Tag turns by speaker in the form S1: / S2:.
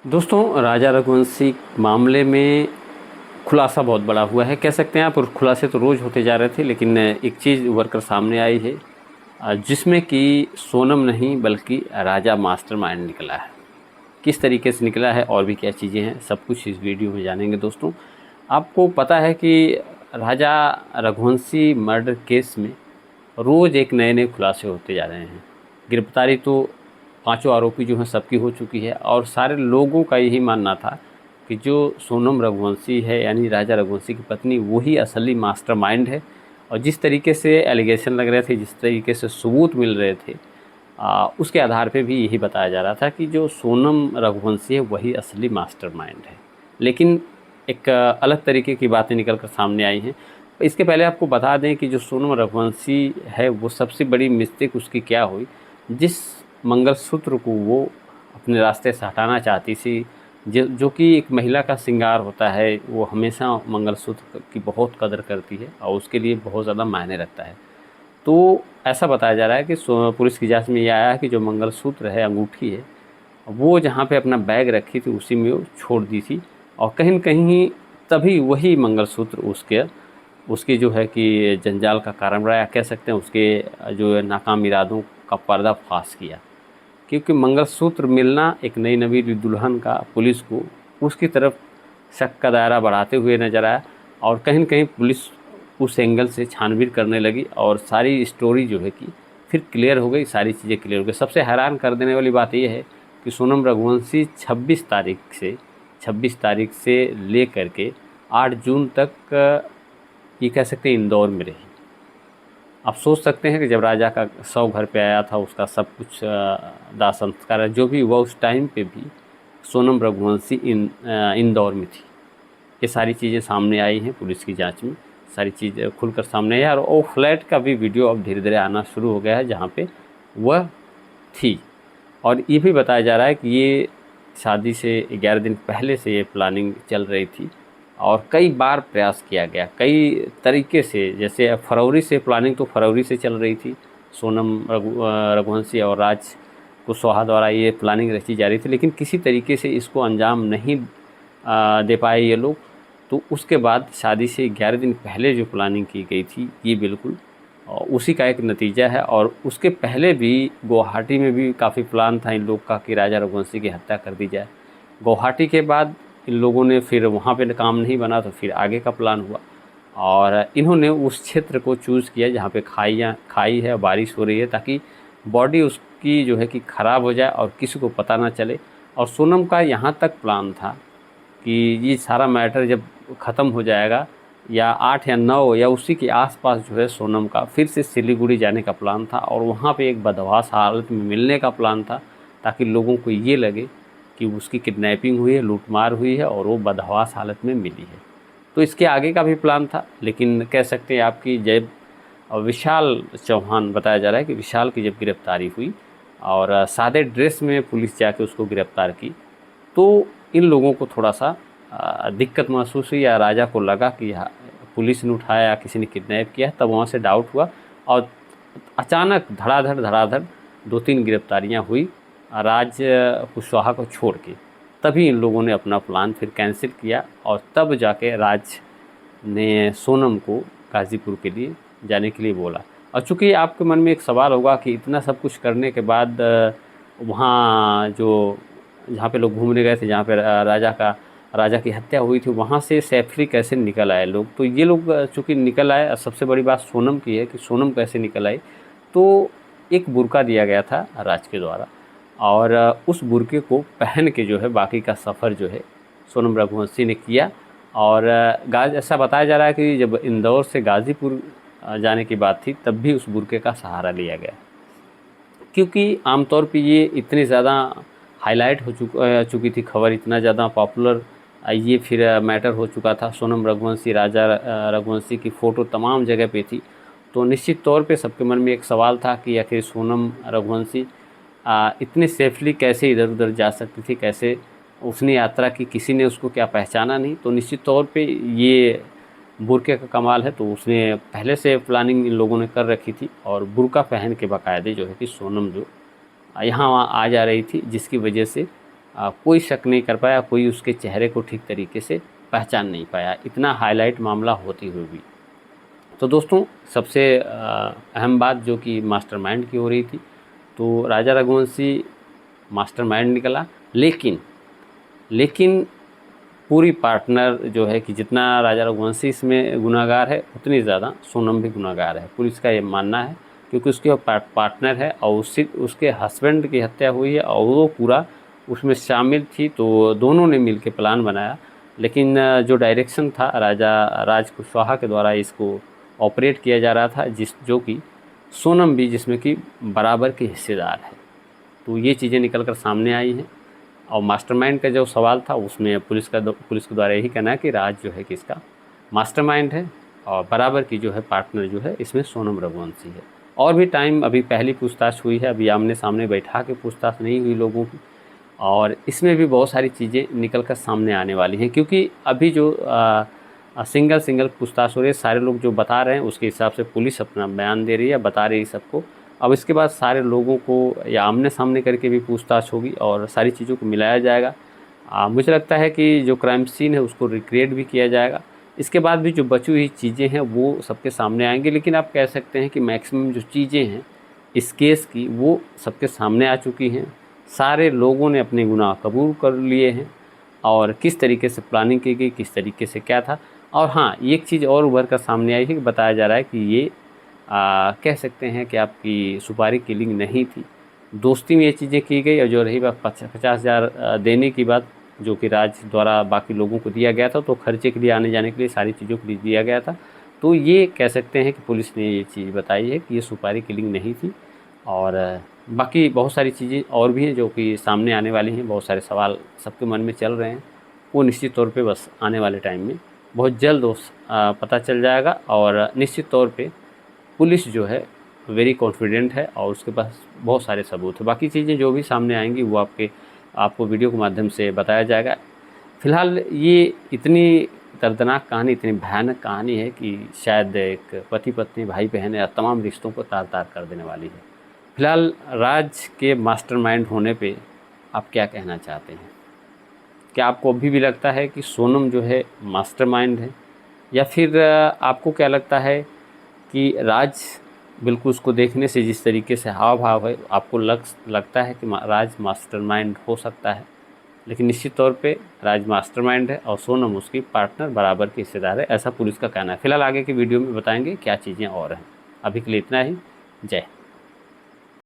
S1: दोस्तों, राजा रघुवंशी मामले में खुलासा बहुत बड़ा हुआ है, कह सकते हैं आप। और खुलासे तो रोज़ होते जा रहे थे, लेकिन एक चीज़ उभर कर सामने आई है जिसमें कि सोनम नहीं बल्कि राजा मास्टरमाइंड निकला है। किस तरीके से निकला है और भी क्या चीज़ें हैं, सब कुछ इस वीडियो में जानेंगे। दोस्तों, आपको पता है कि राजा रघुवंशी मर्डर केस में रोज़ एक नए नए खुलासे होते जा रहे हैं। गिरफ्तारी तो पांचों आरोपी जो हैं सबकी हो चुकी है, और सारे लोगों का यही मानना था कि जो सोनम रघुवंशी है यानी राजा रघुवंशी की पत्नी, वही असली मास्टरमाइंड है। और जिस तरीके से एलिगेशन लग रहे थे, जिस तरीके से सबूत मिल रहे थे, उसके आधार पे भी यही बताया जा रहा था कि जो सोनम रघुवंशी है वही असली मास्टरमाइंड है। लेकिन एक अलग तरीके की बातें निकल कर सामने आई हैं। इसके पहले आपको बता दें कि जो सोनम रघुवंशी है वो सबसे बड़ी मिस्टेक उसकी क्या हुई, जिस मंगलसूत्र को वो अपने रास्ते से हटाना चाहती थी, जो कि एक महिला का श्रृंगार होता है, वो हमेशा मंगलसूत्र की बहुत कदर करती है और उसके लिए बहुत ज़्यादा मायने रखता है। तो ऐसा बताया जा रहा है कि पुलिस की जांच में ये आया है कि जो मंगलसूत्र है, अंगूठी है, वो जहाँ पे अपना बैग रखी थी उसी में वो छोड़ दी थी। और कहीं न कहीं तभी वही मंगलसूत्र उसके जो है कि जंजाल का कारण रहा, या कह सकते हैं उसके जो है नाकाम इरादों का पर्दाफाश किया। क्योंकि मंगलसूत्र मिलना एक नई नवीन दुल्हन का पुलिस को उसकी तरफ शक का दायरा बढ़ाते हुए नज़र आया, और कहीं न कहीं पुलिस उस एंगल से छानबीन करने लगी और सारी स्टोरी जो है कि फिर क्लियर हो गई, सारी चीज़ें क्लियर हो गई। सबसे हैरान कर देने वाली बात ये है कि सोनम रघुवंशी 26 तारीख से ले कर के 8 जून तक ये कह सकते हैं इंदौर में रही। आप सोच सकते हैं कि जब राजा का शव घर पे आया था, उसका सब कुछ दाह संस्कार जो भी हुआ, उस टाइम पे भी सोनम रघुवंशी इंदौर में थी। ये सारी चीज़ें सामने आई हैं पुलिस की जांच में, सारी चीज़ें खुलकर सामने आई है। और वो फ्लैट का भी वीडियो अब धीरे धीरे आना शुरू हो गया है जहाँ पे वह थी। और ये भी बताया जा रहा है कि ये शादी से 11 दिन पहले से ये प्लानिंग चल रही थी, और कई बार प्रयास किया गया, कई तरीके से। जैसे फरवरी से प्लानिंग तो फरवरी से चल रही थी, सोनम रघुवंशी और राज कुशवाहा द्वारा ये प्लानिंग रची जा रही थी, लेकिन किसी तरीके से इसको अंजाम नहीं दे पाए ये लोग। तो उसके बाद शादी से 11 दिन पहले जो प्लानिंग की गई थी, ये बिल्कुल उसी का एक नतीजा है। और उसके पहले भी गुवाहाटी में भी काफ़ी प्लान था इन लोग का कि राजा रघुवंशी की हत्या कर दी जाए। गुवाहाटी के बाद इन लोगों ने फिर वहाँ पे काम नहीं बना तो फिर आगे का प्लान हुआ, और इन्होंने उस क्षेत्र को चूज़ किया जहाँ पे खाई है, बारिश हो रही है, ताकि बॉडी उसकी जो है कि ख़राब हो जाए और किसी को पता ना चले। और सोनम का यहाँ तक प्लान था कि ये सारा मैटर जब ख़त्म हो जाएगा, या 8 या 9 या उसी के आसपास जो है सोनम का फिर से सिलीगुड़ी जाने का प्लान था, और वहाँ पे एक बदहवास हालत में मिलने का प्लान था, ताकि लोगों को ये लगे कि उसकी किडनैपिंग हुई है, लूटमार हुई है और वो बदहवास हालत में मिली है। तो इसके आगे का भी प्लान था, लेकिन कह सकते हैं आपकी जब विशाल चौहान, बताया जा रहा है कि विशाल की जब गिरफ्तारी हुई और सादे ड्रेस में पुलिस जाके उसको गिरफ्तार की, तो इन लोगों को थोड़ा सा दिक्कत महसूस हुई, या राजा को लगा कि पुलिस ने उठाया, किसी ने किडनैप किया। तब वहाँ से डाउट हुआ, और अचानक धड़ाधड़ 2-3 गिरफ्तारियाँ हुई राज कुशवाहा को छोड़ के। तभी इन लोगों ने अपना प्लान फिर कैंसिल किया, और तब जाके राज ने सोनम को गाज़ीपुर के लिए जाने के लिए बोला। और चूँकि आपके मन में एक सवाल होगा कि इतना सब कुछ करने के बाद वहाँ जो जहाँ पे लोग घूमने गए थे, जहाँ पे राजा की हत्या हुई थी, वहाँ से सेफली कैसे निकल आए लोग। तो ये लोग चूँकि निकल आए, सबसे बड़ी बात सोनम की है कि सोनम कैसे निकल आई। तो एक बुर्का दिया गया था राज के द्वारा, और उस बुर्के को पहन के जो है बाकी का सफ़र जो है सोनम रघुवंशी ने किया। और ऐसा बताया जा रहा है कि जब इंदौर से गाज़ीपुर जाने की बात थी, तब भी उस बुर्के का सहारा लिया गया, क्योंकि आमतौर पे ये इतनी ज़्यादा हाईलाइट हो चुकी थी खबर, इतना ज़्यादा पॉपुलर ये फिर मैटर हो चुका था। सोनम रघुवंशी, राजा रघुवंशी की फ़ोटो तमाम जगह पे थी। तो निश्चित तौर पे सबके मन में एक सवाल था कि आखिर सोनम रघुवंशी इतने सेफली कैसे इधर उधर जा सकती थी, कैसे उसने यात्रा की, किसी ने उसको क्या पहचाना नहीं। तो निश्चित तौर पे ये बुर्के का कमाल है। तो उसने पहले से प्लानिंग इन लोगों ने कर रखी थी, और बुर्का पहन के बाकायदे जो है कि सोनम जो यहाँ वहाँ आ जा रही थी, जिसकी वजह से कोई शक नहीं कर पाया, कोई उसके चेहरे को ठीक तरीके से पहचान नहीं पाया, इतना हाईलाइट मामला होते हुए भी। तो दोस्तों, सबसे अहम बात जो कि मास्टरमाइंड की हो रही थी, तो राजा रघुवंशी मास्टरमाइंड निकला, लेकिन पूरी पार्टनर जो है कि जितना राजा रघुवंशी इसमें गुनाहगार है, उतनी ज़्यादा सोनम भी गुनाहगार है, पुलिस का ये मानना है, क्योंकि उसके पार्टनर है और उसके हस्बैंड की हत्या हुई है और वो पूरा उसमें शामिल थी। तो दोनों ने मिलकर प्लान बनाया, लेकिन जो डायरेक्शन था राज कुशवाहा के द्वारा इसको ऑपरेट किया जा रहा था, जो कि सोनम भी जिसमें कि बराबर की हिस्सेदार है। तो ये चीज़ें निकल कर सामने आई हैं। और मास्टरमाइंड का जो सवाल था, उसमें पुलिस के द्वारा यही कहना है कि राज जो है कि इसका मास्टरमाइंड है और बराबर की जो है पार्टनर जो है इसमें सोनम रघुवंशी है। और भी टाइम, अभी पहली पूछताछ हुई है, अभी आमने सामने बैठा के पूछताछ नहीं हुई लोगों की, और इसमें भी बहुत सारी चीज़ें निकल कर सामने आने वाली हैं, क्योंकि अभी जो सिंगल पूछताछ हो रही है, सारे लोग जो बता रहे हैं उसके हिसाब से पुलिस अपना बयान दे रही है, बता रही है सबको। अब इसके बाद सारे लोगों को या आमने सामने करके भी पूछताछ होगी और सारी चीज़ों को मिलाया जाएगा। मुझे लगता है कि जो क्राइम सीन है उसको रिक्रिएट भी किया जाएगा। इसके बाद भी जो बची हुई चीज़ें हैं वो सबके सामने आएंगी, लेकिन आप कह सकते हैं कि मैक्सिमम जो चीज़ें हैं इस केस की वो सबके सामने आ चुकी हैं। सारे लोगों ने अपने गुनाह कबूल कर लिए हैं और किस तरीके से प्लानिंग की गई, किस तरीके से क्या था। और हाँ, एक चीज़ और उभर कर सामने आई है कि बताया जा रहा है कि ये कह सकते हैं कि आपकी सुपारी किलिंग नहीं थी, दोस्ती में ये चीज़ें की गई। और जो रही बात 50,000 देने की बात, जो कि राज द्वारा बाकी लोगों को दिया गया था, तो खर्चे के लिए, आने जाने के लिए, सारी चीज़ों के लिए दिया गया था। तो ये कह सकते हैं कि पुलिस ने ये चीज़ बताई है कि ये सुपारी किलिंग नहीं थी। और बाकी बहुत सारी चीज़ें और भी हैं जो कि सामने आने वाली हैं, बहुत सारे सवाल सबके मन में चल रहे हैं, वो निश्चित तौर पे बस आने वाले टाइम में बहुत जल्द पता चल जाएगा। और निश्चित तौर पे पुलिस जो है वेरी कॉन्फिडेंट है और उसके पास बहुत सारे सबूत हैं। बाकी चीज़ें जो भी सामने आएंगी वो आपको वीडियो के माध्यम से बताया जाएगा। फ़िलहाल ये इतनी दर्दनाक कहानी, इतनी भयानक कहानी है कि शायद एक पति पत्नी, भाई बहन या तमाम रिश्तों को तार तार कर देने वाली है। फ़िलहाल राज के मास्टरमाइंड होने पे आप क्या कहना चाहते हैं? क्या आपको अभी भी लगता है कि सोनम जो है मास्टरमाइंड है, या फिर आपको क्या लगता है कि राज, बिल्कुल उसको देखने से जिस तरीके से हाव भाव है, आपको लगता है कि राज मास्टरमाइंड हो सकता है? लेकिन निश्चित तौर पे राज मास्टरमाइंड है और सोनम उसकी पार्टनर, बराबर की हिस्सेदार है, ऐसा पुलिस का कहना है। फिलहाल आगे की वीडियो में बताएंगे क्या चीज़ें और हैं। अभी के लिए इतना ही। जय।